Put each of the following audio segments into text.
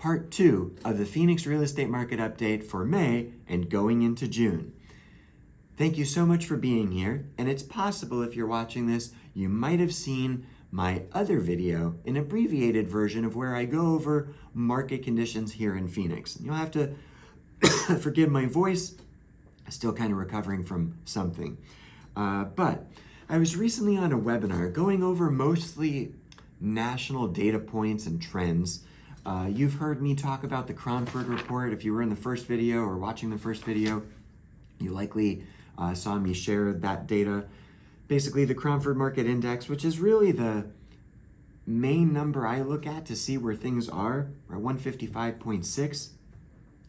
part 2 of the Phoenix real estate market update for May and going into June. Thank you so much for being here, and it's possible if you're watching this, you might have seen my other video, an abbreviated version of where I go over market conditions here in Phoenix. You'll have to forgive my voice, still kind of recovering from something. But I was recently on a webinar going over mostly national data points and trends. You've heard me talk about the Cromford report. If you were in the first video or watching the first video, you likely saw me share that data. Basically, the Cromford Market Index, which is really the main number I look at to see where things are 155.6.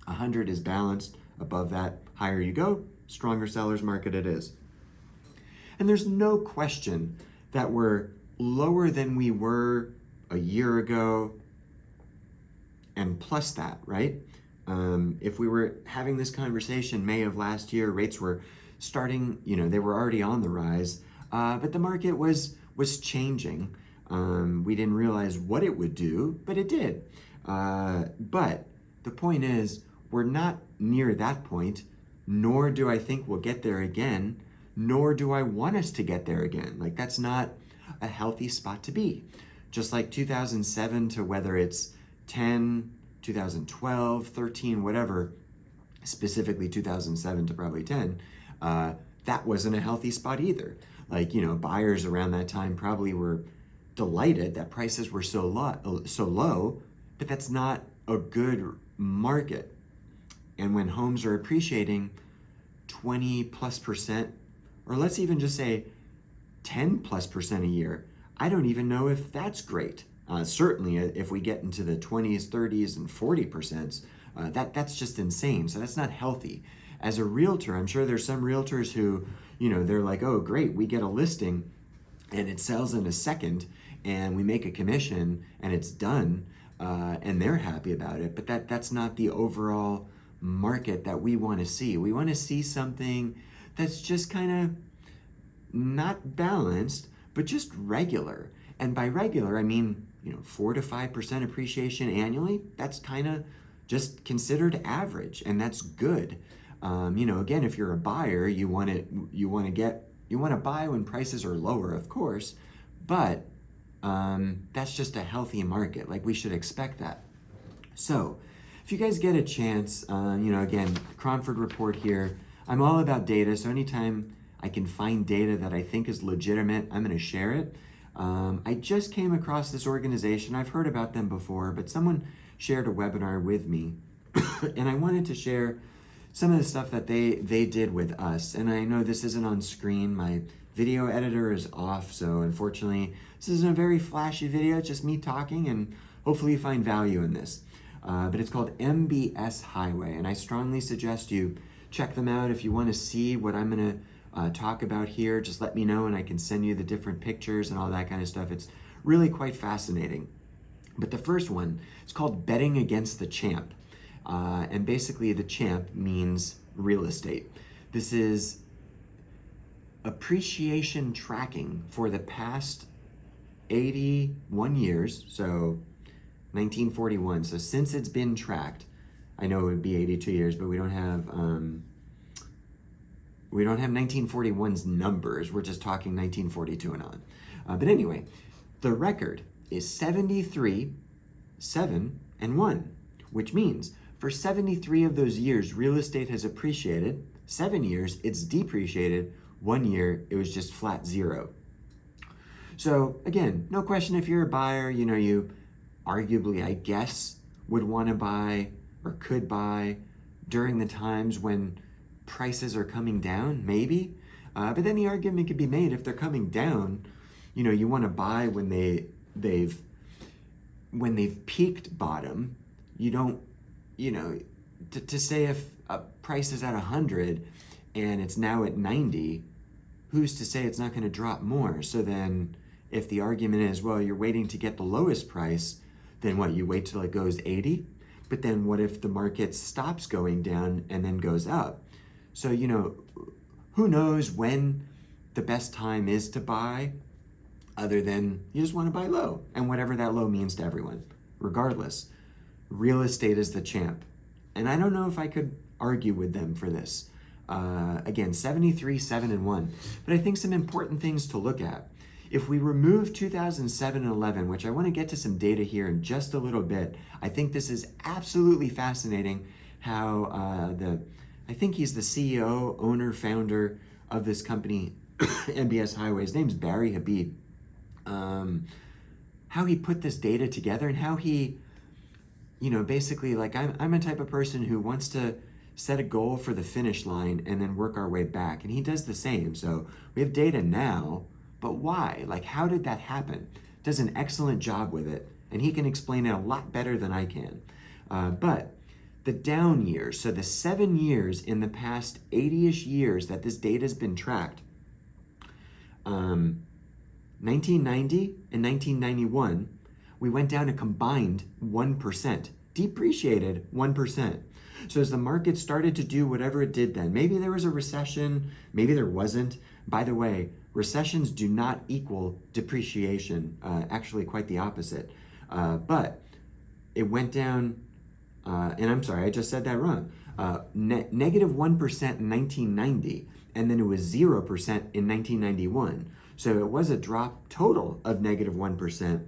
100 is balanced. Above that, higher you go, stronger seller's market it is. And there's no question that we're lower than we were a year ago, and plus that, right? If we were having this conversation May of last year, rates were starting, they were already on the rise, but the market was changing. We didn't realize what it would do, but it did. But the point is, we're not near that point, nor do I think we'll get there again, nor do I want us to get there again. Like, that's not a healthy spot to be. Just like 2007 to whether it's 10, 2012, 13, whatever, specifically 2007 to probably 10, that wasn't a healthy spot either. Like, buyers around that time probably were delighted that prices were so low, but that's not a good market. And when homes are appreciating 20+%, or let's even just say 10+% a year, I don't even know if that's great. Certainly, if we get into the 20s, 30s, and 40%, that's just insane. So that's not healthy. As a realtor, I'm sure there's some realtors who, they're like, oh, great, we get a listing and it sells in a second and we make a commission and it's done, and they're happy about it. But that's not the overall market that we want to see. We want to see something that's just kind of not balanced, but just regular. And by regular, I mean, 4 to 5% appreciation annually. That's kind of just considered average, and that's good. Again, if you're a buyer, you want to buy when prices are lower, of course, but that's just a healthy market. Like, we should expect that. So if you guys get a chance, again, Cromford report here, I'm all about data. So anytime I can find data that I think is legitimate, I'm going to share it. I just came across this organization. I've heard about them before, but someone shared a webinar with me and I wanted to share some of the stuff that they did with us. And I know this isn't on screen. My video editor is off, so unfortunately, this isn't a very flashy video. It's just me talking, and hopefully you find value in this. But it's called MBS Highway, and I strongly suggest you check them out. If you want to see what I'm going to talk about here, just let me know and I can send you the different pictures and all that kind of stuff. It's really quite fascinating. But the first one is called Betting Against the Champ. And basically the champ means real estate. This is appreciation tracking for the past 81 years, so 1941. So since it's been tracked, I know it would be 82 years, but we don't have 1941's numbers. We're just talking 1942 and on. But anyway, the record is 73, 7, and 1, which means for 73 of those years, real estate has appreciated. 7 years, it's depreciated. 1 year, it was just flat zero. So again, no question if you're a buyer, you arguably, I guess, would want to buy or could buy during the times when prices are coming down, maybe. But then the argument could be made if they're coming down, you want to buy when they've peaked bottom. You don't, to say if a price is at 100 and it's now at 90, who's to say it's not going to drop more? So then if the argument is, well, you're waiting to get the lowest price, then what, you wait till it goes 80? But then what if the market stops going down and then goes up? So, who knows when the best time is to buy, other than you just want to buy low, and whatever that low means to everyone. Regardless, real estate is the champ. And I don't know if I could argue with them for this. Again, 73, 7, and 1. But I think some important things to look at. If we remove 2007 and 11, which I want to get to some data here in just a little bit, I think this is absolutely fascinating how I think he's the CEO, owner, founder of this company, MBS Highway. His name's Barry Habib. How he put this data together and how he, basically, like I'm a type of person who wants to set a goal for the finish line and then work our way back. And he does the same. So we have data now, but why? Like, how did that happen? Does an excellent job with it. And he can explain it a lot better than I can. But the down years, so the 7 years in the past 80-ish years that this data has been tracked, 1990 and 1991, we went down a combined 1%, depreciated 1%. So as the market started to do whatever it did then, maybe there was a recession, maybe there wasn't. By the way, recessions do not equal depreciation, actually quite the opposite. But it went down, and I'm sorry, I just said that wrong. Negative 1% in 1990, and then it was 0% in 1991. So it was a drop total of negative 1%,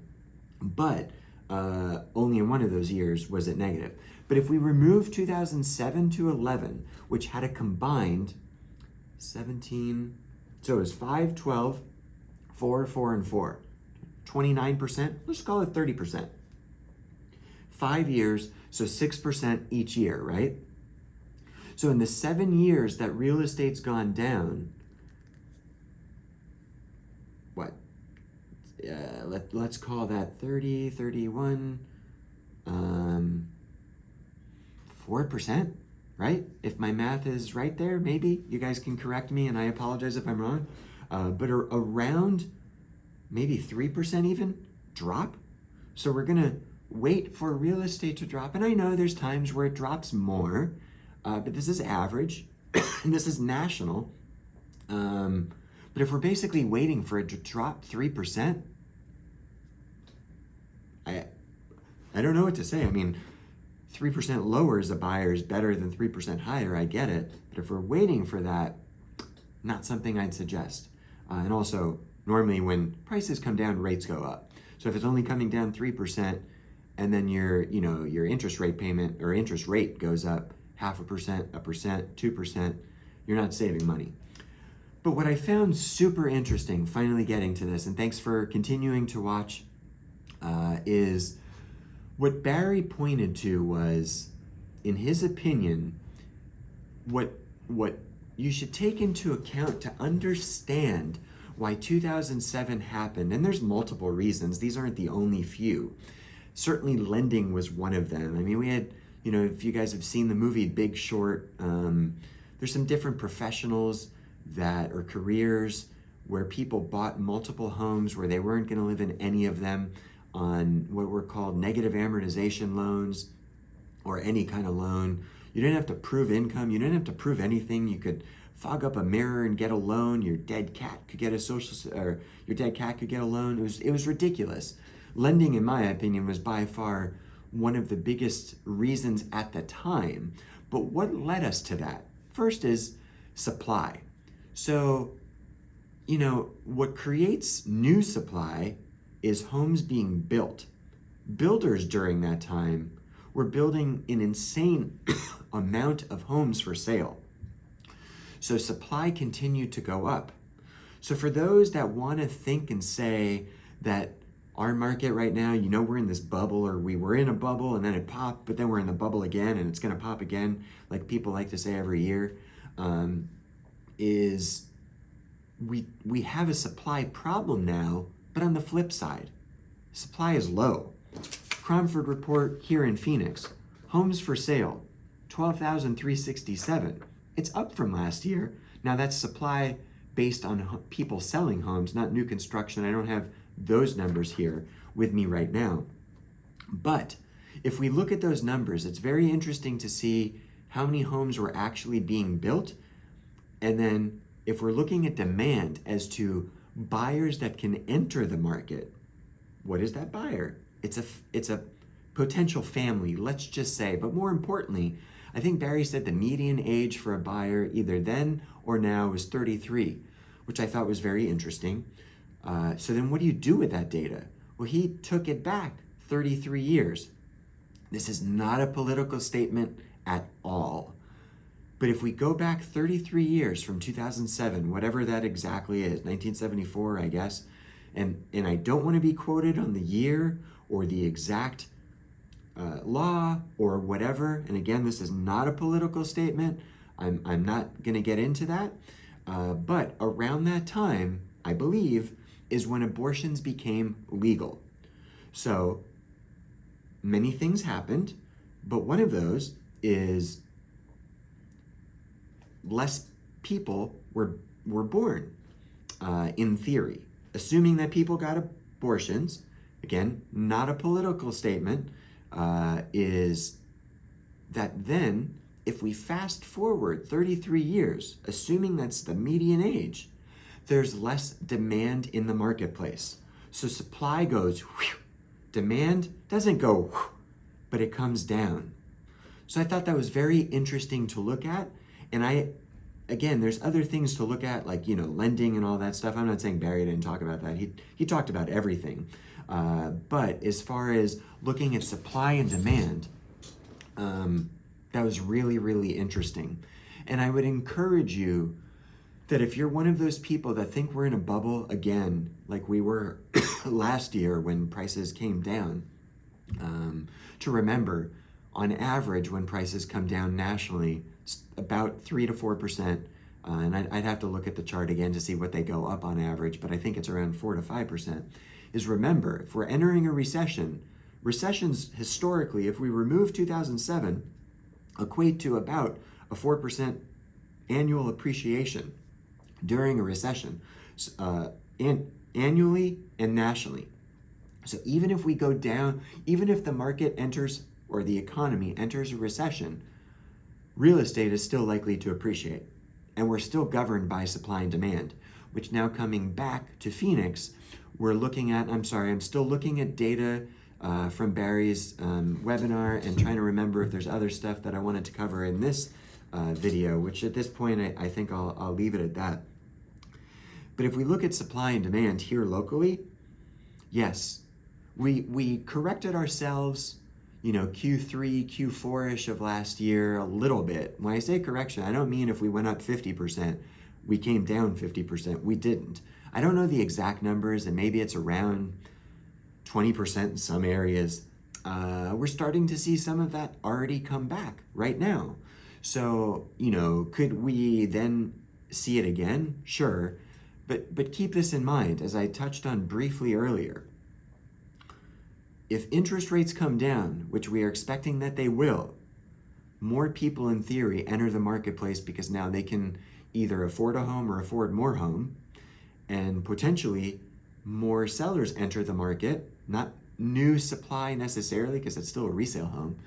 but only in one of those years was it negative. But if we remove 2007 to 11, which had a combined 17, so it was 5, 12, 4, 4, and 4, 29%, let's call it 30%. 5 years, so 6% each year, right? So in the 7 years that real estate's gone down, what? Let's call that 30, 31, 4%, right? If my math is right there, maybe you guys can correct me, and I apologize if I'm wrong. But around maybe 3% even drop. So we're gonna wait for real estate to drop. And I know there's times where it drops more, but this is average, and this is national. But if we're basically waiting for it to drop 3%, I don't know what to say. I mean, 3% lower as a buyer is better than 3% higher. I get it. But if we're waiting for that, not something I'd suggest. And also, normally when prices come down, rates go up. So if it's only coming down 3%, and then your interest rate payment or interest rate goes up 0.5%, 1%, 2%, you're not saving money. But what I found super interesting, finally getting to this, and thanks for continuing to watch, is what Barry pointed to was, in his opinion, what you should take into account to understand why 2007 happened. And there's multiple reasons. These aren't the only few. Certainly lending was one of them. I mean, we had, if you guys have seen the movie Big Short, there's some different professionals or careers where people bought multiple homes where they weren't going to live in any of them on what were called negative amortization loans or any kind of loan. You didn't have to prove income. You didn't have to prove anything. You could fog up a mirror and get a loan. Your dead cat could get a loan. It was ridiculous. Lending, in my opinion, was by far one of the biggest reasons at the time. But what led us to that? First is supply. So, what creates new supply is homes being built. Builders during that time were building an insane amount of homes for sale. So supply continued to go up. So for those that want to think and say that our market right now, we're in this bubble, or we were in a bubble and then it popped, but then we're in the bubble again and it's going to pop again, like people like to say every year, is we have a supply problem now, but on the flip side, supply is low. Cromford report here in Phoenix, homes for sale, 12,367. It's up from last year. Now that's supply based on people selling homes, not new construction. I don't have those numbers here with me right now. But if we look at those numbers, it's very interesting to see how many homes were actually being built. And then if we're looking at demand as to buyers that can enter the market, what is that buyer? It's a potential family, let's just say. But more importantly, I think Barry said the median age for a buyer either then or now was 33, which I thought was very interesting. So then what do you do with that data? Well, he took it back 33 years. This is not a political statement at all. But if we go back 33 years from 2007, whatever that exactly is, 1974, I guess, and I don't want to be quoted on the year or the exact law or whatever. And again, this is not a political statement. I'm not going to get into that. But around that time, I believe, is when abortions became legal. So many things happened, but one of those is less people were born, in theory. Assuming that people got abortions, again, not a political statement, is that then, if we fast forward 33 years, assuming that's the median age, there's less demand in the marketplace. So supply goes whew, demand doesn't go whew, but it comes down. So I thought that was very interesting to look at. And again, there's other things to look at, like, lending and all that stuff. I'm not saying Barry didn't talk about that. He talked about everything. But as far as looking at supply and demand, that was really, really interesting. And I would encourage you that if you're one of those people that think we're in a bubble again, like we were last year when prices came down, to remember, on average, when prices come down nationally, it's about 3 to 4%. And I'd have to look at the chart again to see what they go up on average, but I think it's around 4 to 5%. Is remember, if we're entering a recession, recessions historically, if we remove 2007, equate to about a 4% annual appreciation during a recession, and annually and nationally. So even if we go down, even if the market enters or the economy enters a recession, real estate is still likely to appreciate. And we're still governed by supply and demand, which now coming back to Phoenix, we're looking at, I'm still looking at data from Barry's webinar and trying to remember if there's other stuff that I wanted to cover in this video, which at this point, I think I'll leave it at that. But if we look at supply and demand here locally, yes, we corrected ourselves, Q3, Q4-ish of last year a little bit. When I say correction, I don't mean if we went up 50%, we came down 50%. We didn't. I don't know the exact numbers, and maybe it's around 20% in some areas. We're starting to see some of that already come back right now. So, could we then see it again? Sure. But keep this in mind, as I touched on briefly earlier. If interest rates come down, which we are expecting that they will, more people in theory enter the marketplace because now they can either afford a home or afford more home, and potentially more sellers enter the market, not new supply necessarily because it's still a resale home,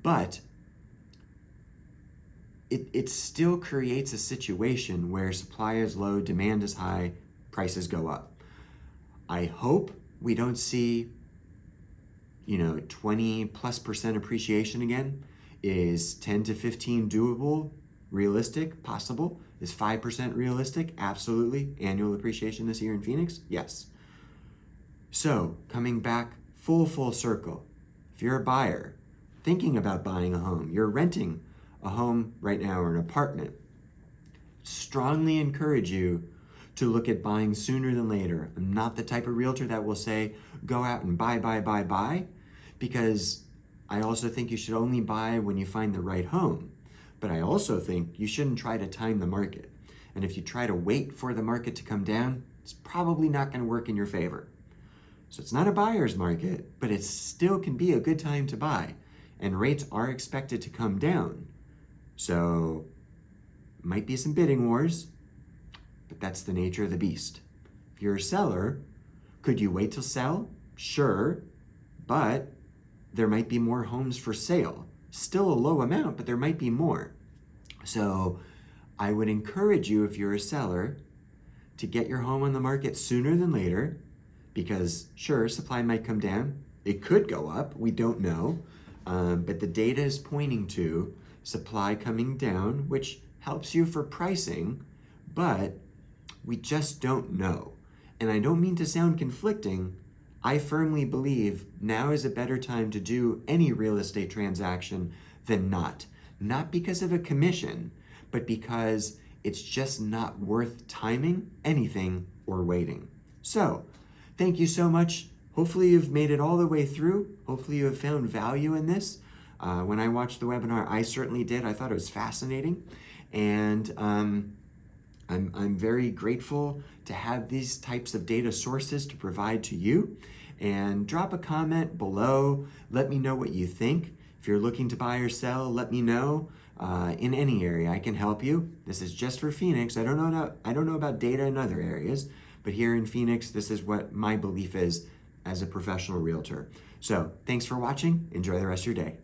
but it still creates a situation where supply is low, demand is high, prices go up. I hope we don't see 20+% appreciation again. Is 10 to 15 doable, realistic, possible? Is 5% realistic? Absolutely. Annual appreciation this year in Phoenix? Yes. So coming back full circle, if you're a buyer thinking about buying a home, you're renting a home right now or an apartment, strongly encourage you to look at buying sooner than later. I'm not the type of realtor that will say, go out and buy, because I also think you should only buy when you find the right home. But I also think you shouldn't try to time the market. And if you try to wait for the market to come down, it's probably not going to work in your favor. So it's not a buyer's market, but it still can be a good time to buy. And rates are expected to come down. So might be some bidding wars, but that's the nature of the beast. If you're a seller, could you wait to sell? Sure, but there might be more homes for sale. Still a low amount, but there might be more. So I would encourage you, if you're a seller, to get your home on the market sooner than later, because sure, supply might come down. It could go up. We don't know. But the data is pointing to supply coming down, which helps you for pricing, but we just don't know. And I don't mean to sound conflicting. I firmly believe now is a better time to do any real estate transaction than not. Not because of a commission, but because it's just not worth timing anything or waiting. So, thank you so much. Hopefully you've made it all the way through. Hopefully you have found value in this. When I watched the webinar, I certainly did. I thought it was fascinating. And I'm very grateful to have these types of data sources to provide to you. And drop a comment below. Let me know what you think. If you're looking to buy or sell, let me know. In any area, I can help you. This is just for Phoenix. I don't know about data in other areas, but here in Phoenix, this is what my belief is as a professional realtor. So thanks for watching. Enjoy the rest of your day.